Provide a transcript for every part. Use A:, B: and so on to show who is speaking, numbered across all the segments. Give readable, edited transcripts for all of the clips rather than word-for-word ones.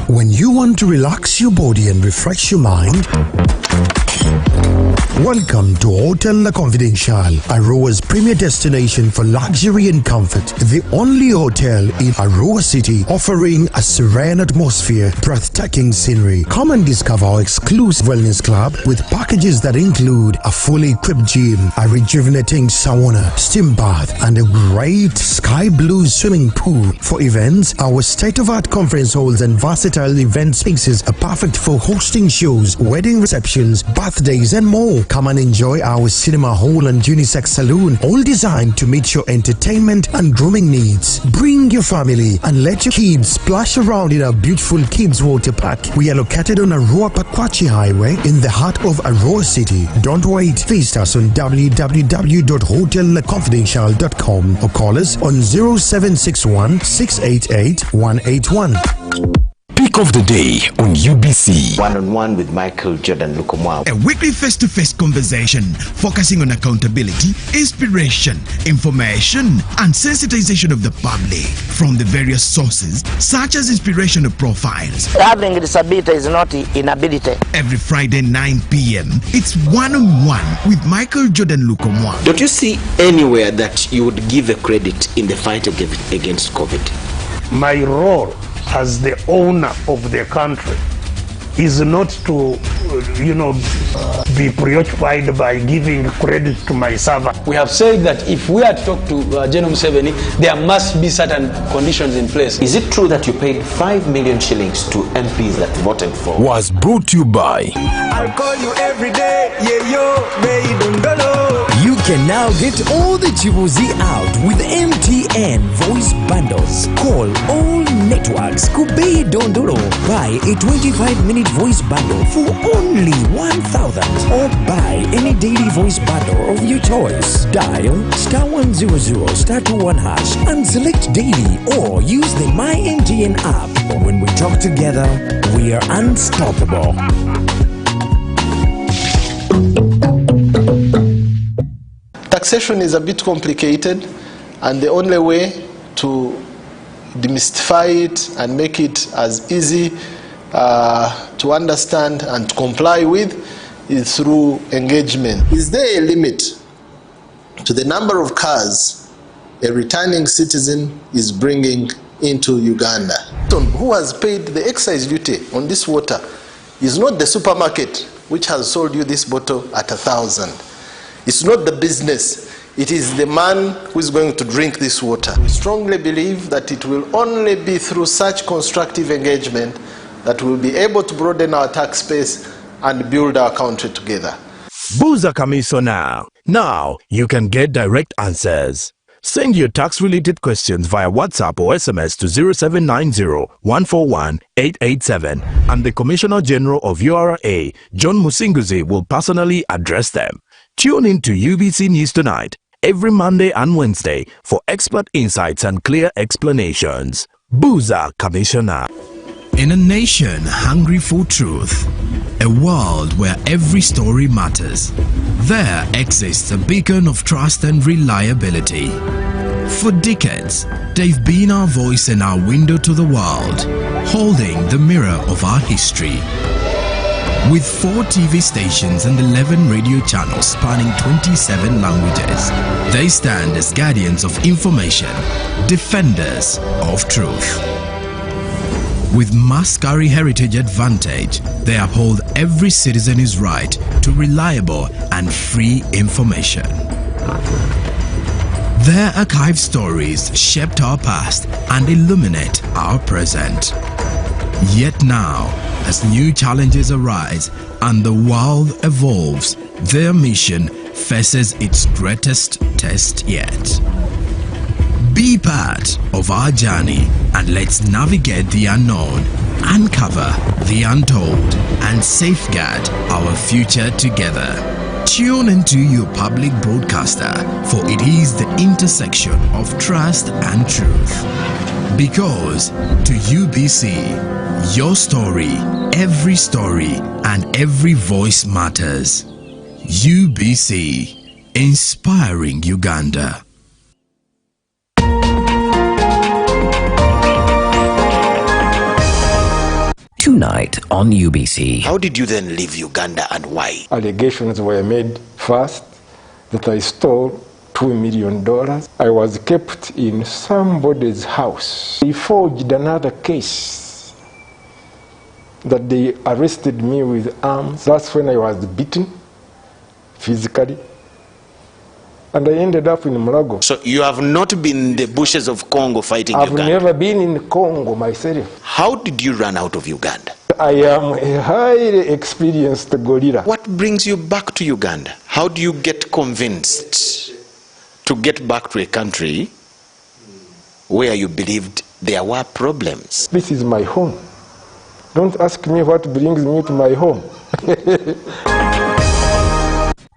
A: When you want to relax your body and refresh your mind, welcome to Hotel La Confidential, Aroa's premier destination for luxury and comfort. The only hotel in Aroa City offering a serene atmosphere, breathtaking scenery. Come and discover our exclusive wellness club with packages that include a fully equipped gym, a rejuvenating sauna, steam bath, and a great sky blue swimming pool. For events, our state-of-art conference halls and versatile event spaces are perfect for hosting shows, wedding receptions, birthdays, and more. Come and enjoy our cinema hall and unisex saloon, all designed to meet your entertainment and grooming needs. Bring your family and let your kids splash around in our beautiful Kids Water Park. We are located on Aroa Pakwachi Highway in the heart of Aroa City. Don't wait. Visit us on www.hotellaconfidential.com or call us on 0761 688 181.
B: Pick of the day on UBC.
C: One-on-one with Michael Jordan Lukomwa.
D: A weekly face-to-face conversation focusing on accountability, inspiration, information, and sensitization of the public from the various sources such as inspirational profiles.
E: Having a disability is not inability.
D: Every Friday 9 p.m. it's one-on-one with Michael Jordan Lukomwa.
C: Don't you see anywhere that you would give a credit in the fight against COVID?
F: My role as the owner of the country is not to, be preoccupied by giving credit to my servant.
G: We have said that if we are to talk to General Museveni, there must be certain conditions in place.
C: Is it true that you paid 5 million shillings to MPs that voted for?
B: Was brought to you by
H: I'll call you every day, yeah yo, baby.
I: You can now get all the Chibuzi out with MTN voice bundles. Call all networks Kubei Dondoro. Buy a 25-minute voice bundle for only 1,000 or buy any daily voice bundle of your choice. Dial *100 *21 hash and select daily or use the My MTN app. When we talk together, we are unstoppable.
J: Taxation is a bit complicated, and the only way to demystify it and make it as easy to understand and to comply with is through engagement. Is there a limit to the number of cars a returning citizen is bringing into Uganda? Who has paid the excise duty on this water is not the supermarket which has sold you this bottle at 1,000. It's not the business, it is the man who is going to drink this water. We strongly believe that it will only be through such constructive engagement that we'll be able to broaden our tax base and build our country together.
B: Buza Commissioner. Now you can get direct answers. Send your tax-related questions via WhatsApp or SMS to 0790-141-887 and the Commissioner General of URA, John Musinguzi, will personally address them. Tune in to UBC News Tonight every Monday and Wednesday for expert insights and clear explanations. Buza Commissioner.
D: In a nation hungry for truth, a world where every story matters, there exists a beacon of trust and reliability. For decades, they've been our voice and our window to the world, holding the mirror of our history. With 4 TV stations and 11 radio channels spanning 27 languages, they stand as guardians of information, defenders of truth. With Mascari Heritage Advantage, they uphold every citizen's right to reliable and free information. Their archived stories shaped our past and illuminate our present. Yet now, as new challenges arise and the world evolves, their mission faces its greatest test yet. Be part of our journey and let's navigate the unknown, uncover the untold, and safeguard our future together. Tune into your public broadcaster, for it is the intersection of trust and truth. Because to UBC, your story, and every voice matters. UBC, inspiring Uganda.
I: Tonight on UBC.
C: How did you then leave Uganda and why?
K: Allegations were made first that I stole $2 million. I was kept in somebody's house. They forged another case that they arrested me with arms. That's when I was beaten physically. And I ended up in Mulago.
C: So you have not been in the bushes of Congo fighting
K: I've
C: Uganda?
K: never been in Congo myself.
C: How did you run out of Uganda?
K: I am a highly experienced gorilla.
C: What brings you back to Uganda? How do you get convinced to get back to a country where you believed there were problems?
K: This is my home. Don't ask me what brings me to my home.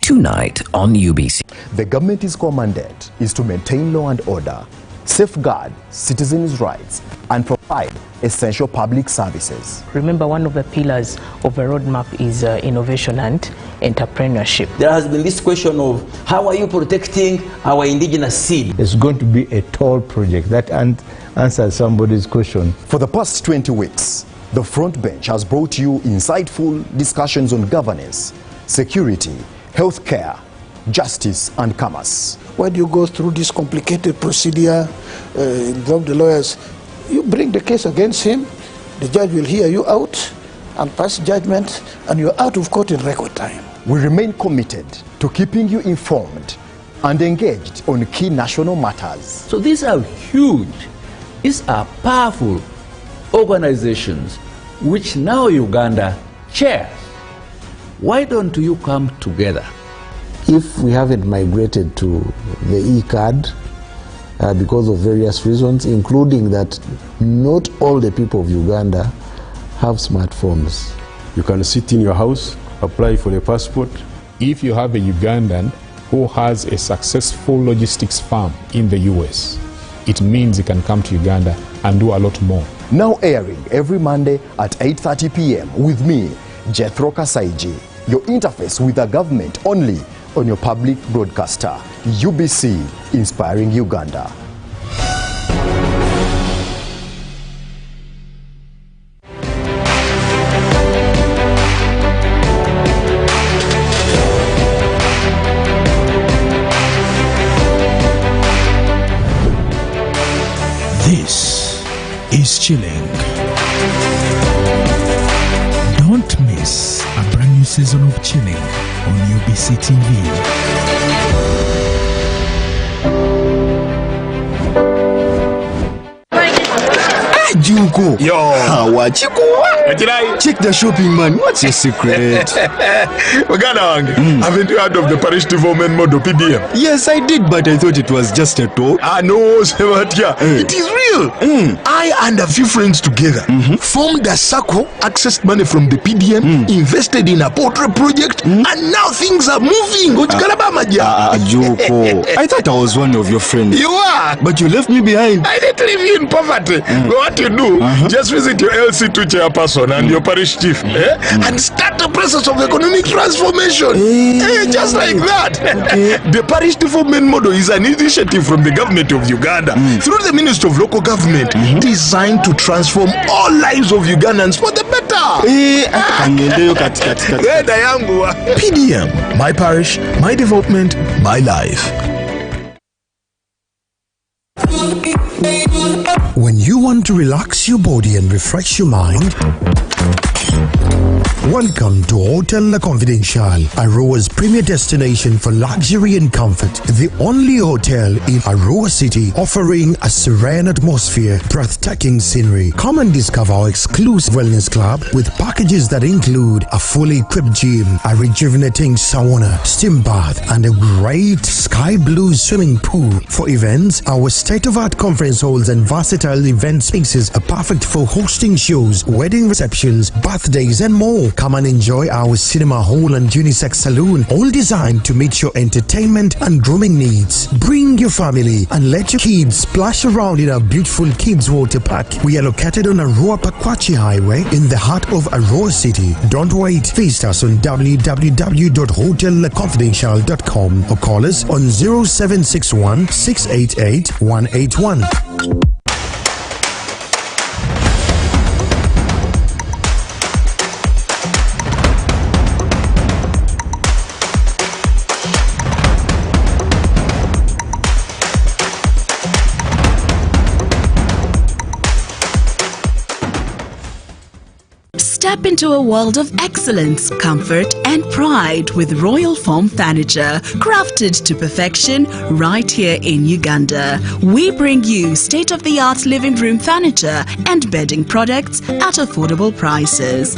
I: Tonight on UBC.
L: The government's core mandate is to maintain law and order, safeguard citizens' rights, and provide essential public services.
M: Remember, one of the pillars of the roadmap is innovation and entrepreneurship.
N: There has been this question of how are you protecting our indigenous seed?
O: It's going to be a tall project. That answers somebody's question.
L: For the past 20 weeks, the front bench has brought you insightful discussions on governance, security, healthcare, justice, and commerce.
P: When you go through this complicated procedure, involve the lawyers, you bring the case against him, the judge will hear you out and pass judgment, and you're out of court in record time.
L: We remain committed to keeping you informed and engaged on key national matters.
Q: So these are huge, these are powerful organizations which now Uganda chairs. Why don't you come together?
R: If we haven't migrated to the e-card because of various reasons, including that not all the people of Uganda have smartphones.
S: You can sit in your house, apply for a passport. If you have a Ugandan who has a successful logistics firm in the US, it means he can come to Uganda and do a lot more.
L: Now airing every Monday at 8:30 p.m. with me, Jethro Kasaiji, your interface with the government only on your public broadcaster, UBC, Inspiring Uganda.
D: This is Chilling. Don't miss a brand new season of Chilling on UBC TV.
T: Juko. Yo. Check the shopping, man. What's your secret?
U: Haven't you heard of the parish development model PDM?
T: Yes, I did, but I thought it was just a talk.
U: No, Sebatia. It is real. I and a few friends together formed a circle, accessed money from the PDM, invested in a portrait project, and now things are moving.
T: Juko. I thought I was one of your friends.
U: You are.
T: But you left me behind.
U: I didn't leave you in poverty. What you do, just visit your LC2 chairperson and your parish chief and start the process of economic transformation. Just like that. The parish development model is an initiative from the government of Uganda through the Ministry of Local Government designed to transform all lives of Ugandans for the better.
B: PDM, my parish, my development, my life.
A: When you want to relax your body and refresh your mind, welcome to Hotel La Confidential, Aroa's premier destination for luxury and comfort. The only hotel in Aroa City offering a serene atmosphere, breathtaking scenery. Come and discover our exclusive wellness club with packages that include a fully equipped gym, a rejuvenating sauna, steam bath, and a great sky blue swimming pool. For events, our state-of-art conference halls and versatile event spaces are perfect for hosting shows, wedding receptions, birthdays, and more. Come and enjoy our cinema hall and unisex saloon, all designed to meet your entertainment and grooming needs. Bring your family and let your kids splash around in our beautiful kids water park. We are located on Aroa Pakwachi Highway in the heart of Aroa City. Don't wait. Visit us on www.hotelconfidential.com or call us on 0761 688 181.
E: Step into a world of excellence, comfort and pride with Royal Foam Furniture, crafted to perfection right here in Uganda. We bring you state-of-the-art living room furniture and bedding products at affordable prices.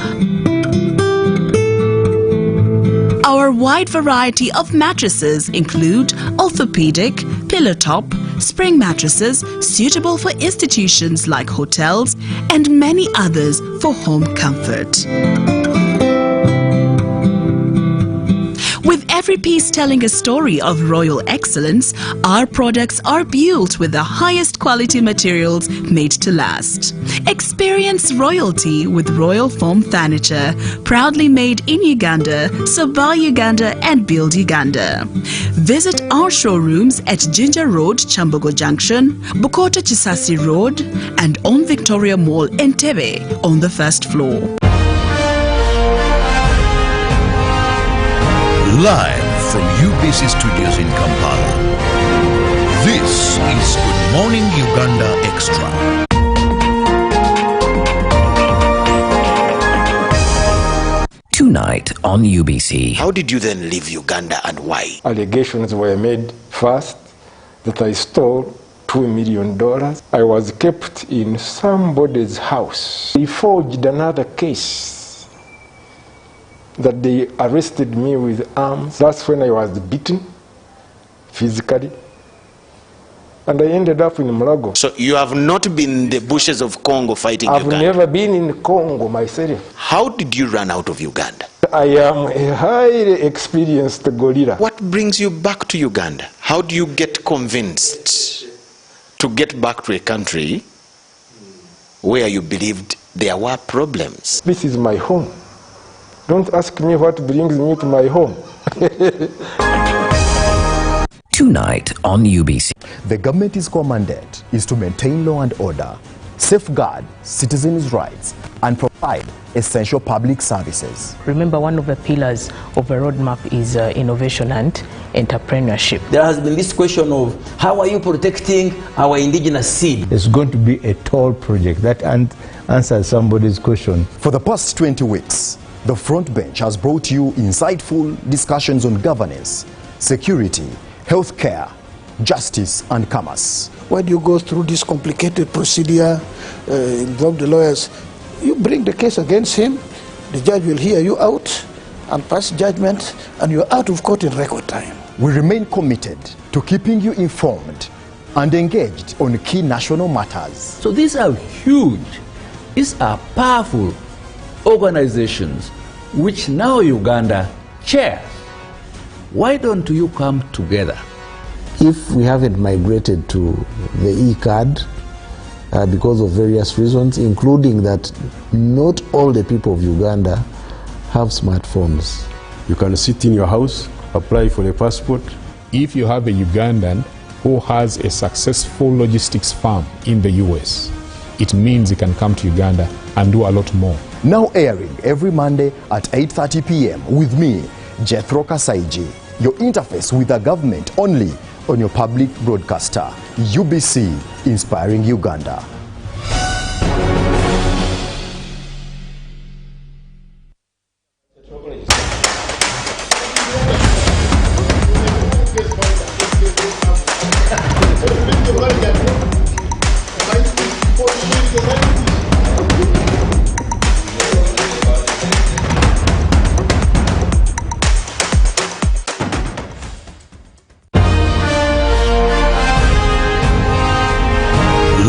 E: Our wide variety of mattresses include orthopedic, pillow top, spring mattresses suitable for institutions like hotels and many others for home comfort. With every piece telling a story of royal excellence, our products are built with the highest quality materials made to last. Experience royalty with Royal Foam Furniture, proudly made in Uganda, so buy Uganda and build Uganda. Visit our showrooms at Ginger Road, Chambogo Junction, Bukota Chisasi Road, and on Victoria Mall, Entebbe, on the first floor.
V: Live from UBC Studios in Kampala, this is Good Morning Uganda Extra.
I: Tonight on UBC.
C: How did you then leave Uganda and why?
K: Allegations were made first that I stole $2 million. I was kept in somebody's house. They forged another case that they arrested me with arms. That's when I was beaten physically. And I ended up in Mulago.
C: So you have not been in the bushes of Congo fighting
K: I've
C: Uganda?
K: never been in Congo myself.
C: How did you run out of Uganda?
K: I am a highly experienced gorilla.
C: What brings you back to Uganda? How do you get convinced to get back to a country where you believed there were problems?
K: This is my home. Don't ask me what brings me to my home.
I: Tonight on UBC.
L: The government's core mandate is to maintain law and order, safeguard citizens' rights, and provide essential public services.
M: Remember, one of the pillars of the roadmap is innovation and entrepreneurship.
N: There has been this question of how are you protecting our indigenous seed?
O: It's going to be a tall project that answers somebody's question.
L: For the past 20 weeks, the front bench has brought you insightful discussions on governance, security, healthcare, justice and commerce.
P: When you go through this complicated procedure, involve the lawyers, you bring the case against him, the judge will hear you out and pass judgment, and you're out of court in record time.
L: We remain committed to keeping you informed and engaged on key national matters.
Q: So these are huge, these are powerful organizations which now Uganda chairs. Why don't you come together?
R: If we haven't migrated to the e-card because of various reasons, including that not all the people of Uganda have smartphones.
S: You can sit in your house, apply for a passport. If you have a Ugandan who has a successful logistics firm in the US, it means he can come to Uganda and do a lot more.
L: Now airing every Monday at 8:30 p.m. with me, Jethro Kasaiji, your interface with the government only on your public broadcaster, UBC, Inspiring Uganda.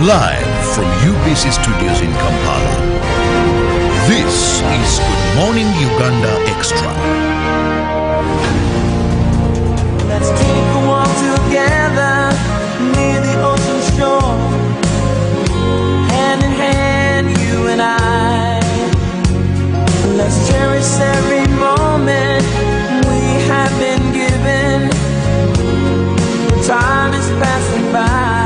V: Live from UBC Studios in Kampala, this is Good Morning Uganda Extra.
H: Let's take a walk together near the ocean shore, hand in hand, you and I. Let's cherish every moment we have been given. Time is passing by.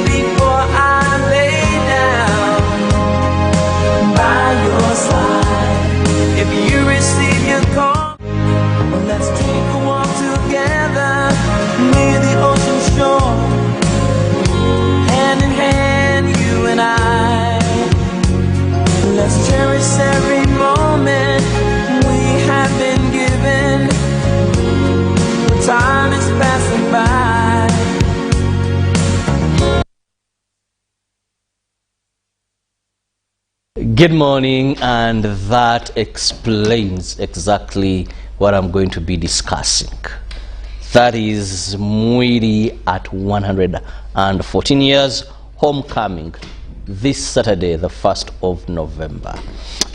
H: Before I lay down by your side, if you
F: Good morning, and that explains exactly what I'm going to be discussing. That is Mwiri at 114 years, homecoming this Saturday, the 1st of November.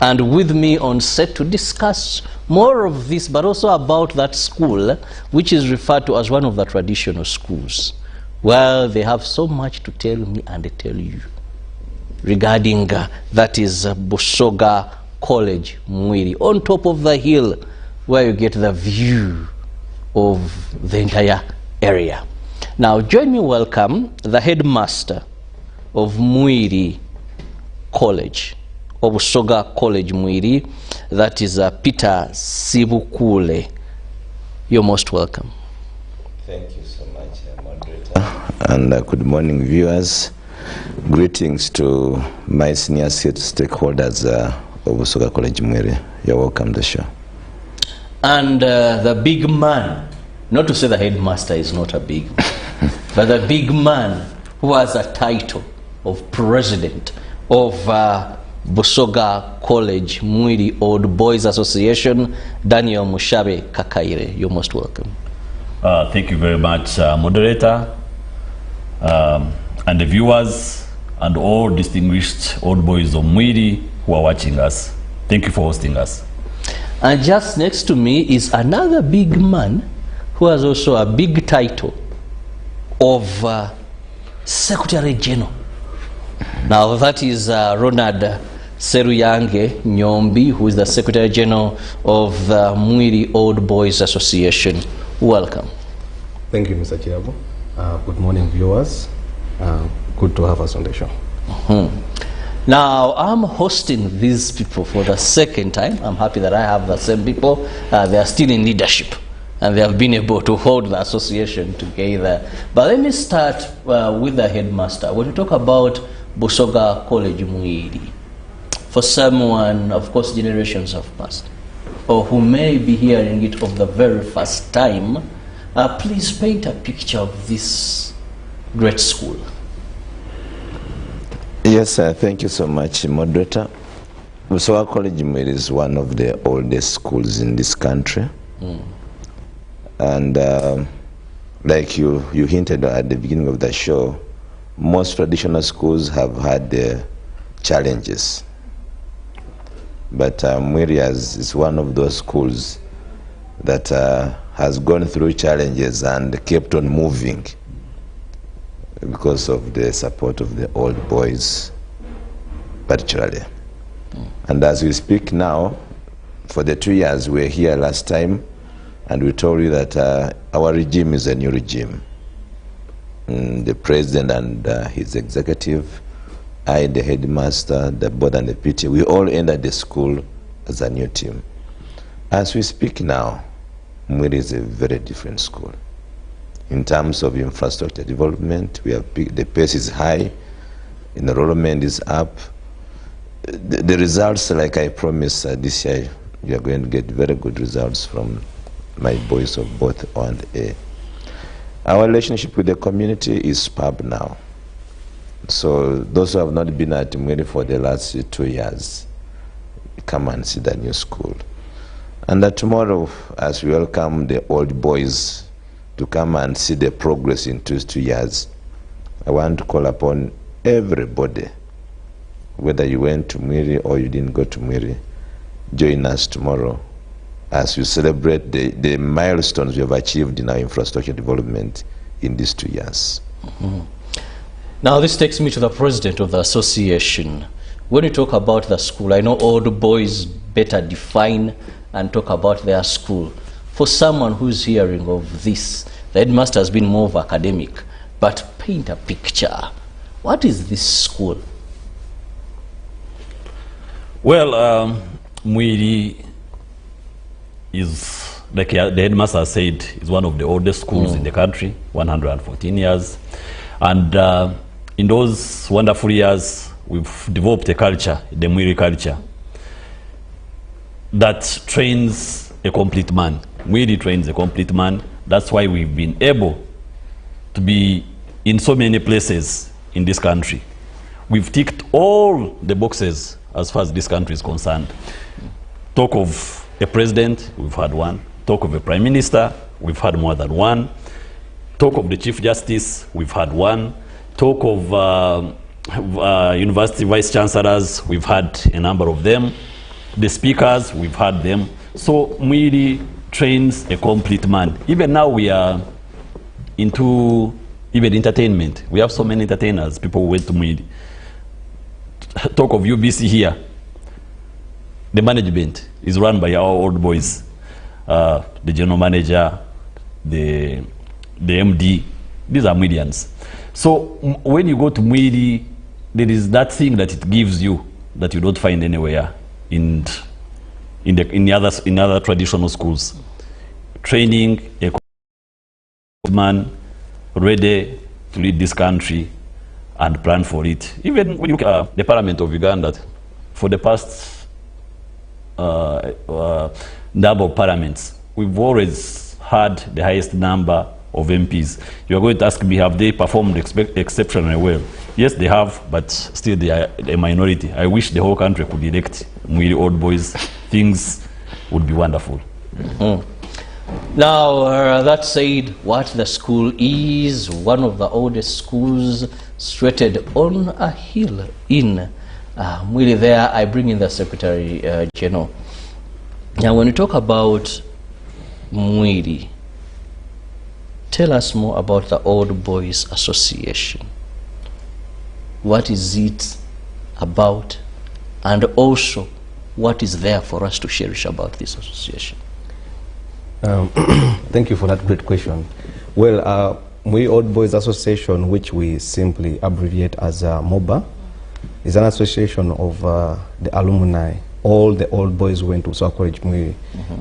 F: And with me on set to discuss more of this, but also about that school, which is referred to as one of the traditional schools. Well, they have so much to tell me and tell you regarding that is Busoga College, Mwiri, on top of the hill where you get the view of the entire area. Now, join me welcome the headmaster of Mwiri College, of Busoga College, Mwiri, that is Peter Sibukule. You're most welcome.
G: Thank you so much, moderator. And good morning, viewers. Greetings to my senior stakeholders of Busoga College, Mwiri. You're welcome to the show.
F: And the big man, not to say the headmaster is not a big man, but the big man who has a title of president of Busoga College, Mwiri Old Boys Association, Daniel Mushabe Kakaire. You're most welcome.
W: Thank you very much, moderator, and the viewers, and all distinguished old boys of Mwiri who are watching us. Thank you for hosting us.
F: And just next to me is another big man who has also a big title of Secretary General. Now that is Ronald Seruyange Nyombi, who is the Secretary General of the Mwiri Old Boys Association. Welcome.
X: Thank you, Mr. Chiabu. Good morning, viewers. Good to have us on the show.
F: Now, I'm hosting these people for the second time. I'm happy that I have the same people. They are still in leadership, and they have been able to hold the association together. But let me start with the headmaster. When you talk about Busoga College, Mwiri, for someone, of course, generations have passed, or who may be hearing it for the very first time, please paint a picture of this great school.
G: Yes, thank you so much, moderator. Busoga College, Mwiri is one of the oldest schools in this country. And like you hinted at the beginning of the show, most traditional schools have had their challenges. But Mwiri is one of those schools that has gone through challenges and kept on moving because of the support of the old boys, particularly. And as we speak now, for the 2 years we were here last time, and we told you that our regime is a new regime. The president and his executive, I, the headmaster, the board and the PT, we all entered the school as a new team. As we speak now, Mwiri is a very different school. In terms of infrastructure development, we have the pace is high, enrollment is up. The results, like I promised this year, you are going to get very good results from my boys of both O and A. Our relationship with the community is superb now. So those who have not been at Mwiri for the last 2 years, come and see the new school. And tomorrow, as we welcome the old boys to come and see the progress in 2 years, I want to call upon everybody, whether you went to Mwiri or you didn't go to Mwiri, join us tomorrow as we celebrate the milestones we have achieved in our infrastructure development in these 2 years.
F: Now this takes me to the president of the association. When you talk about the school, I know old boys better define and talk about their school. For someone who's hearing of this, the headmaster has been more of academic, but paint a picture. What is this school?
W: Well, Mwiri is, like the headmaster said, is one of the oldest schools in the country, 114 years. And in those wonderful years, we've developed a culture, the Mwiri culture, that trains a complete man. Mwiri trains a complete man. That's why we've been able to be in so many places in this country. We've ticked all the boxes as far as this country is concerned. Talk of a president, we've had one. Talk of a prime minister, we've had more than one. Talk of the chief justice, we've had one. Talk of university vice chancellors, we've had a number of them. The speakers, we've had them. So Mwiri trains a complete man. Even now we are into even entertainment. We have so many entertainers, people who went to Mwiri. Talk of UBC here. The management is run by our old boys. The general manager, the MD, these are Mwirians. So when you go to Mwiri, there is that thing that it gives you that you don't find anywhere in other traditional schools. Training a man ready to lead this country and plan for it. Even when you look at the Parliament of Uganda, for the past number of parliaments, we've always had the highest number of MPs. You're going to ask me, have they performed exceptionally well? Yes, they have, but still they are a minority. I wish the whole country could elect Mwiri old boys. Things would be wonderful.
F: Now, that said, what the school is one of the oldest schools situated on a hill in Mwiri. There, I bring in the Secretary General. Now, when you talk about Mwiri, tell us more about the Old Boys Association. What is it about? And also, what is there for us to cherish about this association?
X: Thank you for that great question. Well, Mwiri Old Boys Association, which we simply abbreviate as MOBA, is an association of the alumni. All the old boys went to South College Mwiri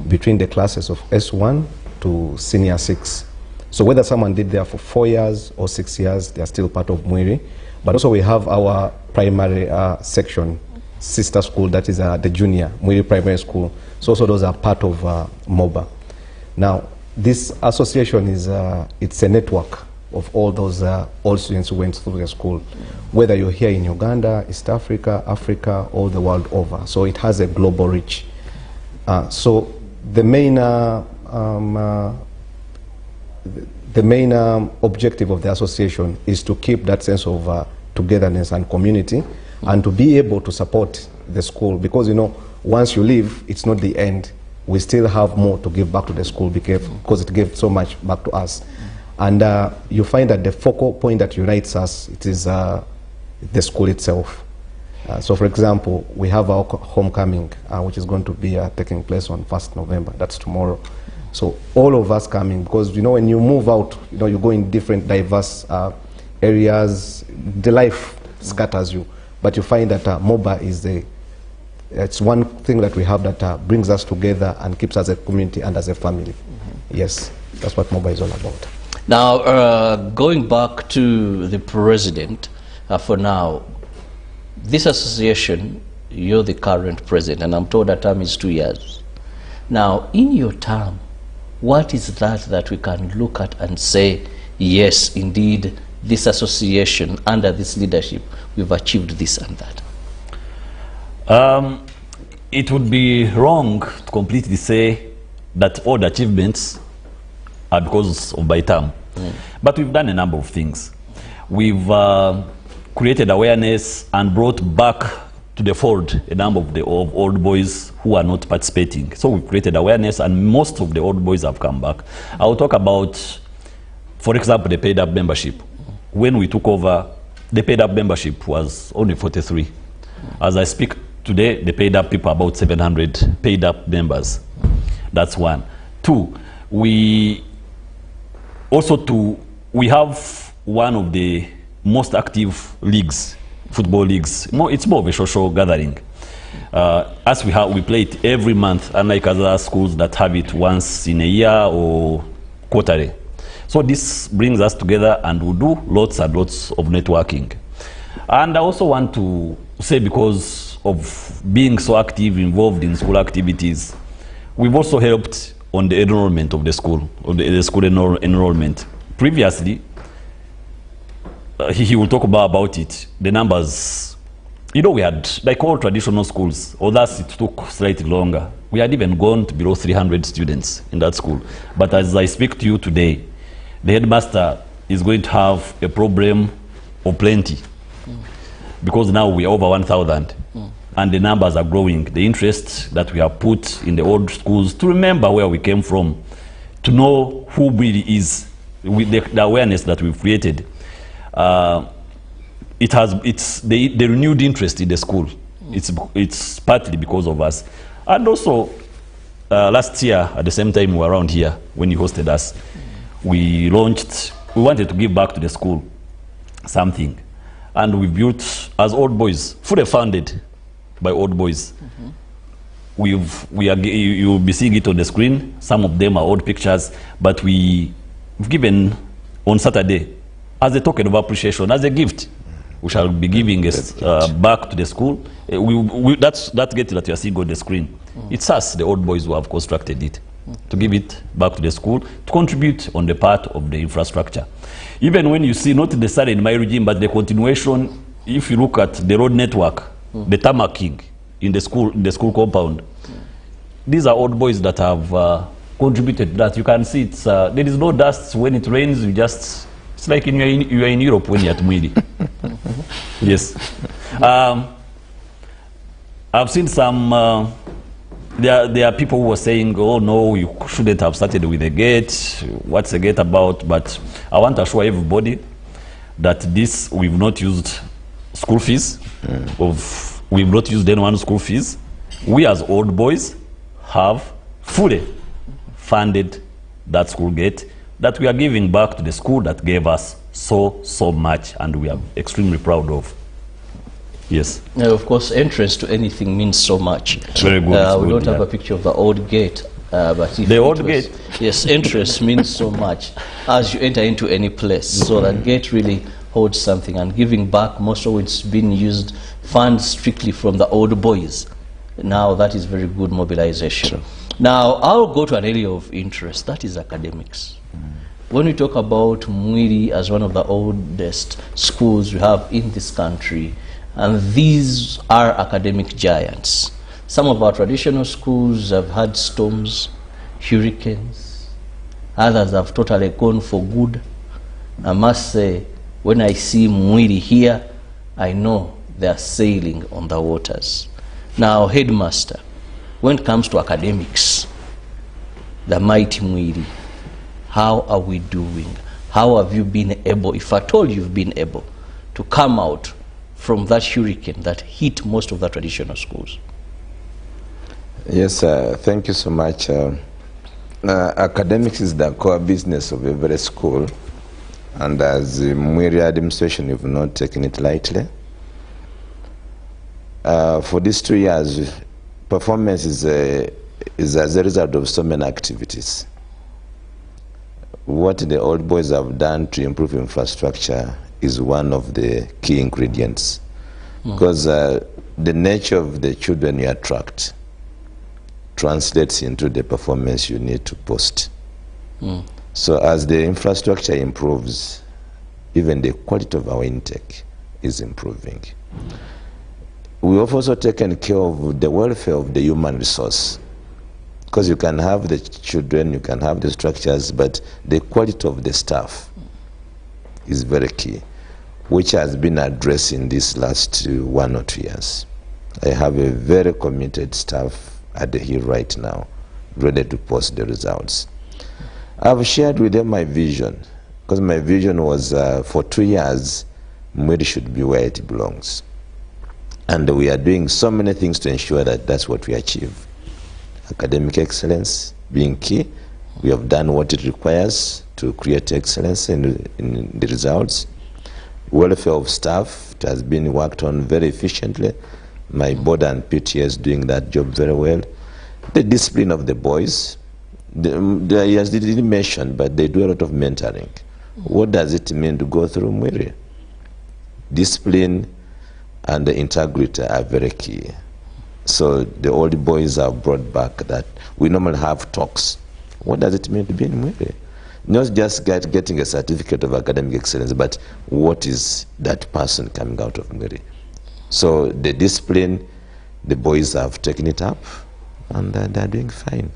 X: between the classes of S1 to senior 6. So whether someone did there for 4 years or 6 years, they are still part of Mwiri. But also we have our primary section, sister school, that is the junior Mwiri Primary School. So also those are part of MOBA. Now, this association is it's a network of all those old students who went through the school, whether you're here in Uganda, East Africa, Africa, or the world over. So it has a global reach. So the main objective of the association is to keep that sense of togetherness and community, and to be able to support the school, because, you know, once you leave, it's not the end. We still have more to give back to the school because it gave so much back to us. And you find that the focal point that unites us, it is the school itself. So for example, we have our homecoming, which is going to be taking place on 1st November, that's tomorrow. So all of us coming, because, you know, when you move out, you know, you go in different diverse areas, the life scatters you. But you find that MOBA is it's one thing that we have that brings us together and keeps us as a community and as a family. Yes, that's what MOBA is all about.
F: Now, going back to the president, for now, this association, you're the current president, and I'm told that term is 2 years. Now, in your term, what is that we can look at and say, yes, indeed, this association, under this leadership, we've achieved this and that?
W: It would be wrong to completely say that all the achievements are because of my term. But we've done a number of things. We've created awareness and brought back to the fold a number of the old boys who are not participating. So we've created awareness, and most of the old boys have come back. I'll talk about, for example, the paid up membership. When we took over, the paid up membership was only 43. As I speak today, the paid up people are about 700 paid up members. That's one. Two, we have one of the most active leagues, football leagues. It's more of a social gathering. As we play it every month, unlike other schools that have it once in a year or quarterly. So this brings us together, and we do lots and lots of networking. And I also want to say, because of being so active, involved in school activities, we've also helped on the enrollment of the school, or the school enrollment. Previously, he will talk about it. The numbers You know, we had, like all traditional schools, although it took slightly longer, we had even gone to below 300 students in that school. But as I speak to you today, the headmaster is going to have a problem of plenty. Because now we are over 1,000 and the numbers are growing. The interest that we have put in the old schools to remember where we came from, to know who really is, with the awareness that we've created. It's the renewed interest in the school. It's partly because of us. And also, last year, at the same time we were around here, when you hosted us, we wanted to give back to the school something. And we built, as old boys, fully funded by old boys. You'll be seeing it on the screen. Some of them are old pictures, but we've given on Saturday, as a token of appreciation, as a gift, we shall be giving back to the school. That gate that you are seeing on the screen, it's us, the old boys, who have constructed it, to give it back to the school, to contribute on the part of the infrastructure. Even when you see, not necessarily in my regime, but the continuation, if you look at the road network, the tarmacking in the school compound, these are old boys that have contributed to that. You can see there is no dust when it rains. It's like you are in Europe when you're at Mwili. Yes. I've seen some, there are people who are saying, oh no, you shouldn't have started with a gate. What's a gate about? But I want to assure everybody that we've not used school fees. We've not used anyone's school fees. We as old boys have fully funded that school gate that we are giving back to the school that gave us so much, and we are extremely proud of. Yes.
F: Now, of course, entrance to anything means so much.
W: Very good.
F: We don't have a picture of the old gate, but if
W: the old gate.
F: Yes, entrance means so much as you enter into any place. So that gate really holds something, and giving back, most of it's been used funds strictly from the old boys. Now that is very good mobilization. Sure. Now I'll go to an area of interest, that is academics. When we talk about Mwiri as one of the oldest schools we have in this country, and these are academic giants. Some of our traditional schools have had storms, hurricanes, others have totally gone for good. I must say, when I see Mwiri here, I know they are sailing on the waters. Now, headmaster, when it comes to academics, the mighty Mwiri, how are we doing? How have you been able, if at all you've been able, to come out from that hurricane that hit most of the traditional schools?
G: Yes, thank you so much. Academics is the core business of every school, and as Mwiri administration, you've not taken it lightly. For these 2 years, performance is as a result of so many activities. What the old boys have done to improve infrastructure is one of the key ingredients, because the nature of the children you attract translates into the performance you need to post. So as the infrastructure improves, even the quality of our intake is improving. We have also taken care of the welfare of the human resource, because you can have the children, you can have the structures, but the quality of the staff is very key, which has been addressed in these last 1 or 2 years. I have a very committed staff at the Hill right now, ready to post the results. I've shared with them my vision, because my vision was for 2 years, Mwiri should be where it belongs. And we are doing so many things to ensure that that's what we achieve. Academic excellence being key. We have done what it requires to create excellence in the results. Welfare of staff, it has been worked on very efficiently. My board and PTA is doing that job very well. The discipline of the boys, yes, they didn't mention, but they do a lot of mentoring. What does it mean to go through Mwiri? Discipline and the integrity are very key. So the old boys have brought back that we normally have talks. What does it mean to be in Mwiri? Not just getting a certificate of academic excellence, but what is that person coming out of Mwiri? So the discipline, the boys have taken it up, and they're doing fine.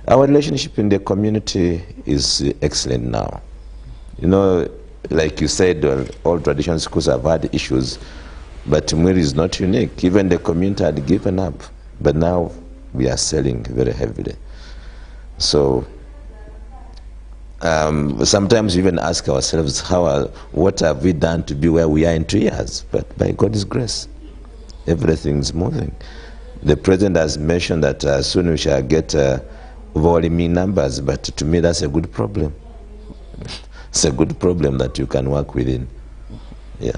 G: Our relationship in the community is excellent now. You know, like you said, all traditional schools have had issues, but Mwiri is not unique. Even the community had given up, but now we are selling very heavily. So sometimes we even ask ourselves, what have we done to be where we are in 2 years? But by God's grace, everything's moving. The president has mentioned that soon we shall get overwhelming numbers, but to me that's a good problem. It's a good problem that you can work within. Yeah.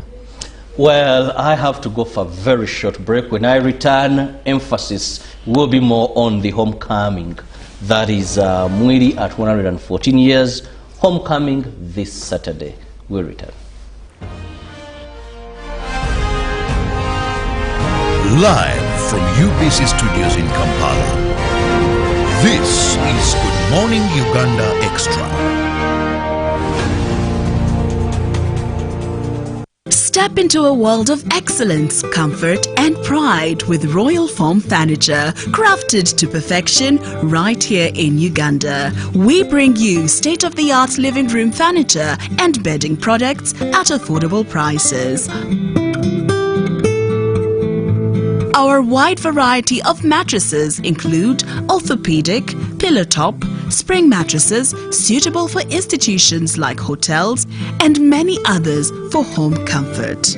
F: Well, I have to go for a very short break. When I return, emphasis will be more on the homecoming. That is Mwiri at 114 years. Homecoming this Saturday. We'll return.
V: Live from UBC Studios in Kampala. This is Good Morning Uganda Extra.
E: Step into a world of excellence, comfort and pride with Royal Foam Furniture, crafted to perfection right here in Uganda. We bring you state-of-the-art living room furniture and bedding products at affordable prices. Our wide variety of mattresses include orthopedic, pillow top, spring mattresses suitable for institutions like hotels and many others for home comfort.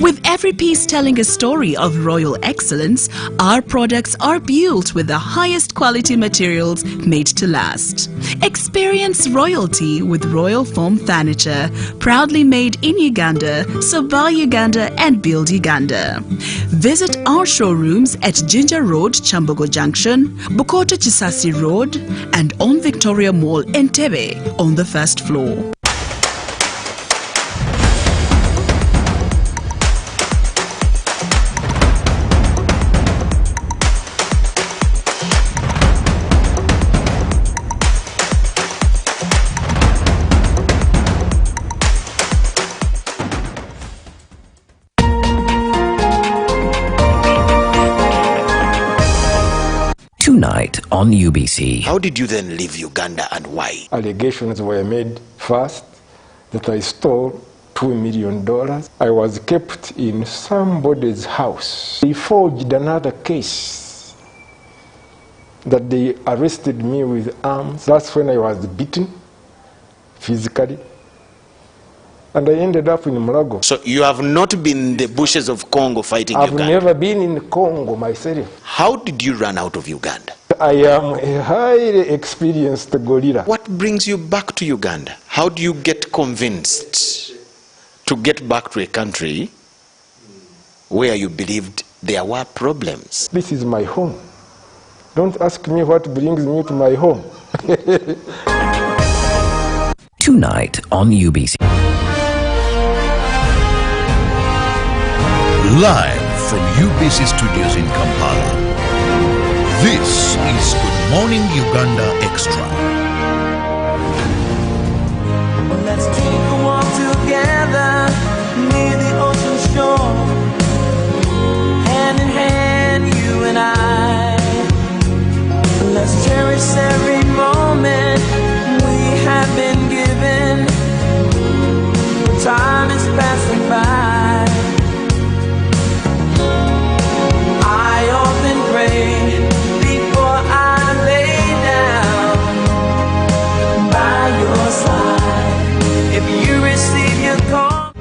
E: With every piece telling a story of royal excellence, our products are built with the highest quality materials made to last. Experience royalty with Royal Foam Furniture, proudly made in Uganda, so buy Uganda and build Uganda. Visit our showrooms at Ginger Road, Chambogo Junction, Bukoto Chisasi Road, and on Victoria Mall, Entebbe, on the first floor.
D: Tonight on UBC.
C: How did you then leave Uganda and why?
K: Allegations were made first that I stole $2 million. I was kept in somebody's house. They forged another case that they arrested me with arms. That's when I was beaten physically. And I ended up in Mulago.
C: So you have not been in the bushes of Congo fighting Uganda?
K: I've never been in Congo myself.
C: How did you run out of Uganda?
K: I am a highly experienced gorilla.
C: What brings you back to Uganda? How do you get convinced to get back to a country where you believed there were problems?
K: This is my home. Don't ask me what brings me to my home.
D: Tonight on UBC.
V: Live from UBC Studios in Kampala. This is Good Morning Uganda Extra.
H: Let's take a walk together near the ocean shore. Hand in hand, you and I. Let's cherish every moment we have been given. Time is passing by. I often pray before I lay down by your side. If you receive your call,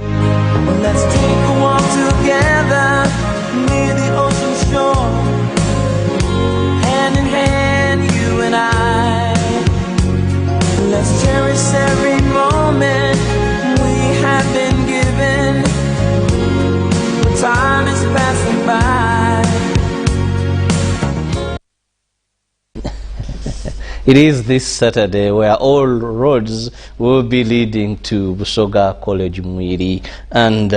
H: let's take a walk together near the ocean shore. Hand in hand, you and I. Let's cherish every moment we have been given. Time is passing by.
F: It is this Saturday where all roads will be leading to Busoga College Mwiri, and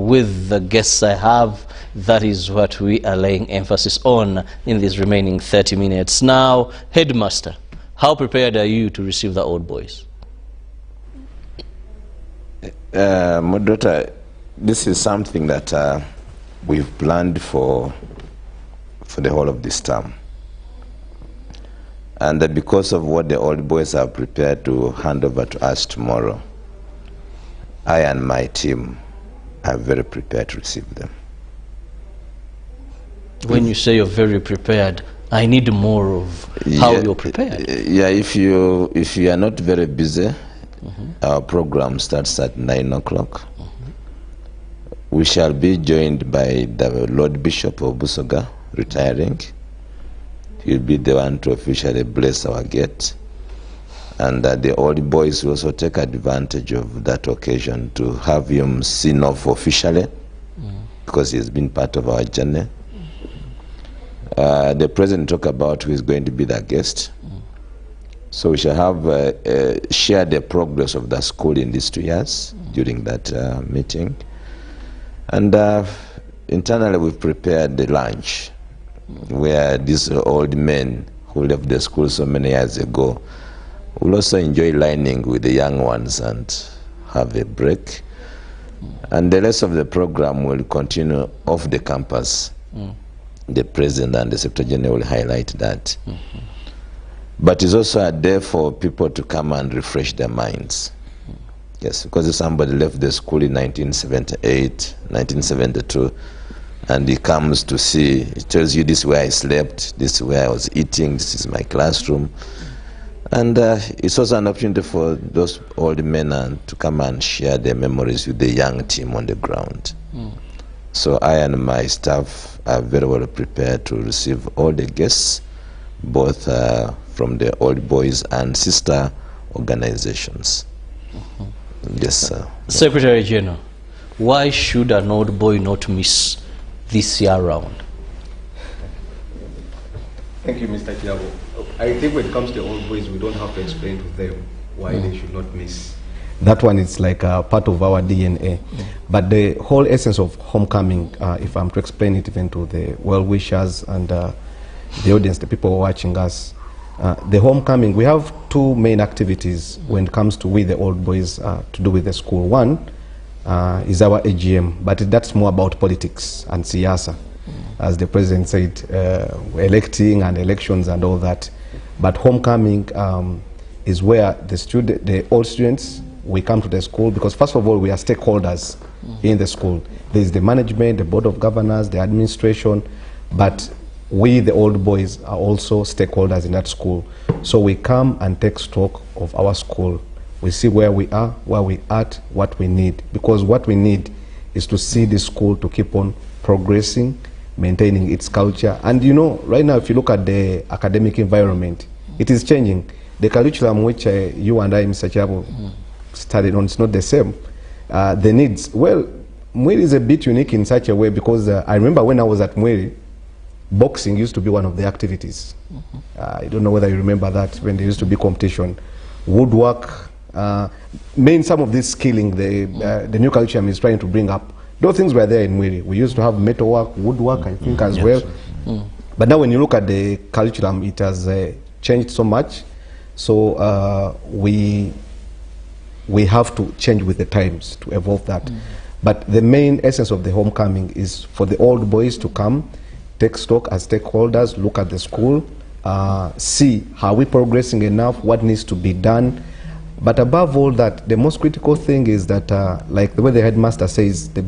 F: with the guests I have, that is what we are laying emphasis on in these remaining 30 minutes. Now, Headmaster, how prepared are you to receive the old boys?
G: Moderator, this is something that we've planned for the whole of this term. And because of what the old boys are prepared to hand over to us tomorrow, I and my team are very prepared to receive them.
F: When you say you're very prepared, I need more of how you're prepared.
G: Yeah, if you are not very busy, our program starts at 9 o'clock. We shall be joined by the Lord Bishop of Busoga, retiring. He'll be the one to officially bless our gate. And the old boys will also take advantage of that occasion to have him seen off officially, because he has been part of our journey. The president talked about who is going to be the guest. So we shall have share the progress of the school in these 2 years during that meeting. And internally we've prepared the lunch, where these old men who left the school so many years ago will also enjoy lining with the young ones and have a break. And the rest of the program will continue off the campus. The president and the secretary general will highlight that. But it's also a day for people to come and refresh their minds. Yes, because if somebody left the school in 1978, 1972, and he comes to see, he tells you this is where I slept, this is where I was eating, this is my classroom. And it's also an opportunity for those old men to come and share their memories with the young team on the ground. So I and my staff are very well prepared to receive all the guests, both from the old boys and sister organizations. Yes, sir.
F: Secretary General, why should an old boy not miss this year round?
X: Thank you, Mr. Kiabo. I think when it comes to old boys, we don't have to explain to them why they should not miss. That one is like a part of our DNA. But the whole essence of homecoming, if I'm to explain it even to the well-wishers and the audience, the people watching us, the homecoming, we have two main activities when it comes to with the old boys to do with the school. One is our AGM, but that's more about politics and siyasa. As the president said, electing and elections and all that. But homecoming is where the old students, we come to the school, because first of all, we are stakeholders in the school. There is the management, the board of governors, the administration, but we, the old boys, are also stakeholders in that school. So we come and take stock of our school. We see where we are, where we at, what we need. Because what we need is to see the school to keep on progressing, maintaining its culture. And you know, right now, if you look at the academic environment, it is changing. The curriculum which you and I, Mr. Chabo, studied on is not the same. The needs, well, Mwiri is a bit unique in such a way because I remember when I was at Mwiri, boxing used to be one of the activities. I don't know whether you remember that, when there used to be competition. Woodwork, some of this skilling, the new curriculum is trying to bring up. Those things were there in Mwiri. We used to have metalwork, woodwork, I think, as well. But now when you look at the curriculum, it has changed so much. So we have to change with the times to evolve that. But the main essence of the homecoming is for the old boys to come, take stock as stakeholders, look at the school, see how we're progressing enough, what needs to be done. But above all that, the most critical thing is that, like the way the headmaster says, the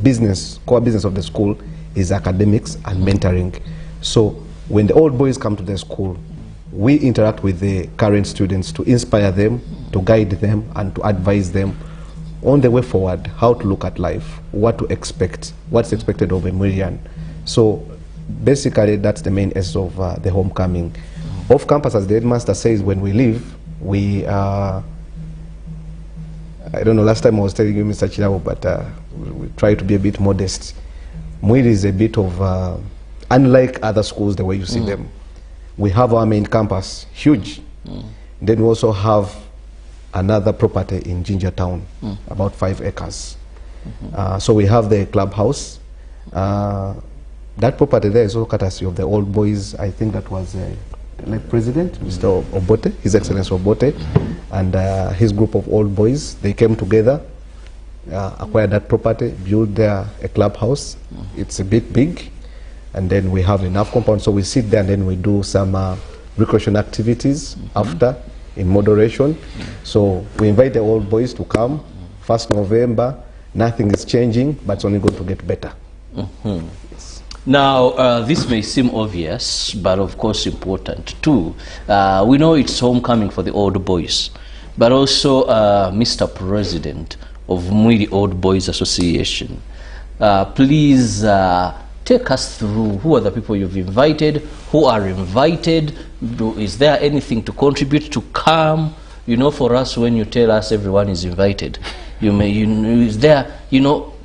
X: core business of the school is academics and mentoring. So when the old boys come to the school, we interact with the current students to inspire them, to guide them, and to advise them on the way forward, how to look at life, what to expect, what's expected of a Mwirian. So basically, that's the main essence of the homecoming. Off campus, as the headmaster says, when we leave, we I don't know, last time I was telling you, Mr. Chirabo, but we try to be a bit modest. Mwiri is a bit of, unlike other schools, the way you see them. We have our main campus, huge. Then we also have another property in Ginger Town, about 5 acres. So we have the clubhouse. That property there is also courtesy of the old boys. I think that was like President, Mr. Obote, His Excellency Obote, and his group of old boys. They came together. acquire that property, build there a clubhouse. It's a bit big, and then we have enough compound, so we sit there and then we do some recreation activities after in moderation. So we invite the old boys to come. 1st November, nothing is changing, but it's only going to get better.
F: Now, this may seem obvious, but of course important too. We know it's homecoming for the old boys, but also Mr. President of Mwiri Old Boys Association, please take us through who are the people you've invited, who are invited, is there anything to contribute to come? You know, for us, when you tell us everyone is invited, is there,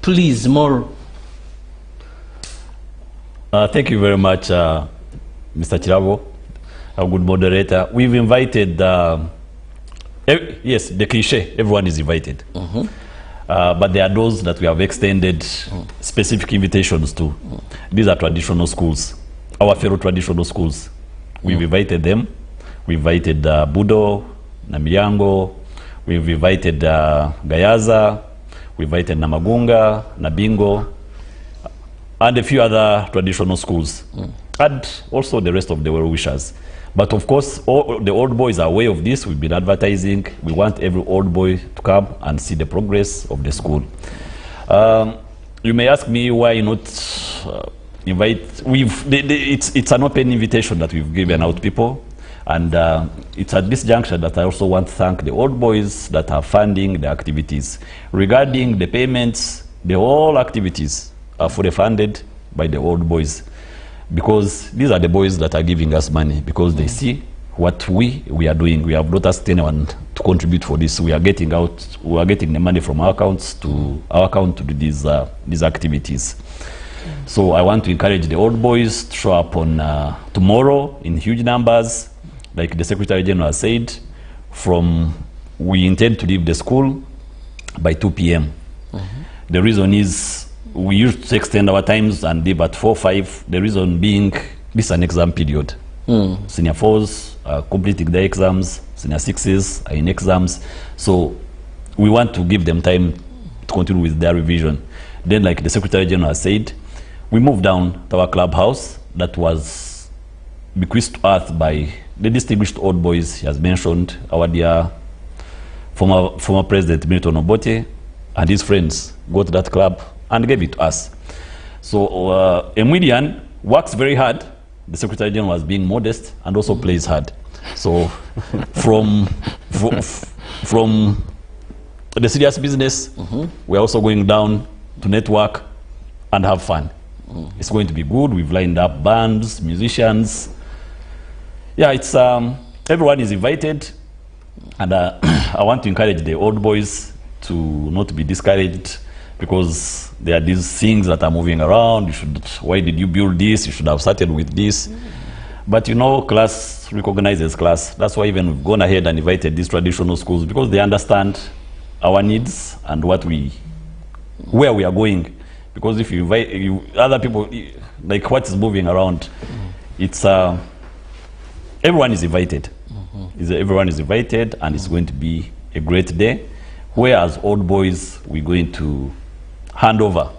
F: please more.
W: Thank you very much, Mr. Chirabo, a good moderator. We've invited, yes, the cliche, everyone is invited. But there are those that we have extended specific invitations to. These are traditional schools, our fellow traditional schools. We've invited them. We invited Budo, Namilyango, we've invited Gayaza, we invited Namagunga, Nabingo, and a few other traditional schools, and also the rest of the well-wishers. But of course, all the old boys are aware of this. We've been advertising. We want every old boy to come and see the progress of the school. You may ask me why not invite. It's an open invitation that we've given out to people. And it's at this juncture that I also want to thank the old boys that are funding the activities. Regarding the payments, the whole activities are fully funded by the old boys, because these are the boys that are giving us money, because they see what we are doing. We have not asked anyone to contribute for this. We are getting the money from our accounts to our account to do these activities. So I want to encourage the old boys to show up on tomorrow in huge numbers. Like the Secretary General said, we intend to leave the school by 2 p.m. The reason is we used to extend our times and leave at 4, 5. The reason being, this is an exam period. Senior 4s are completing their exams, senior 6s are in exams. So we want to give them time to continue with their revision. Then, like the Secretary General said, we moved down to our clubhouse that was bequeathed to us by the distinguished old boys. He has mentioned our dear former President Milton Obote and his friends go to that club and gave it to us. So Emilian works very hard. The Secretary General was being modest and also plays hard. So from the serious business, we're also going down to network and have fun. It's going to be good. We've lined up bands, musicians. Yeah, it's everyone is invited, and I want to encourage the old boys to not be discouraged, because there are these things that are moving around. Why did you build this? You should have started with this. But class recognizes class. That's why even we've gone ahead and invited these traditional schools, because they understand our needs and where we are going. Because if you invite other people, like what is moving around, it's everyone is invited. Everyone is invited, and it's going to be a great day. Whereas old boys, we're going to hand over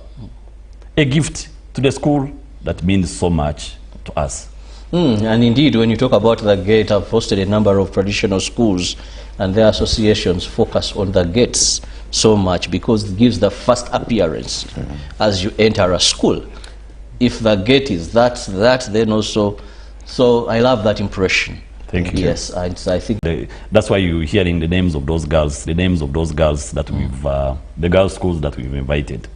W: a gift to the school that means so much to us.
F: And indeed, when you talk about the gate, I've hosted a number of traditional schools, and their associations focus on the gates so much, because it gives the first appearance as you enter a school. If the gate is that, then also, so I love that impression.
W: Thank you.
F: Yes, and I think
W: that's why you're hearing the names of those girls, that we've, the girls' schools that we've invited.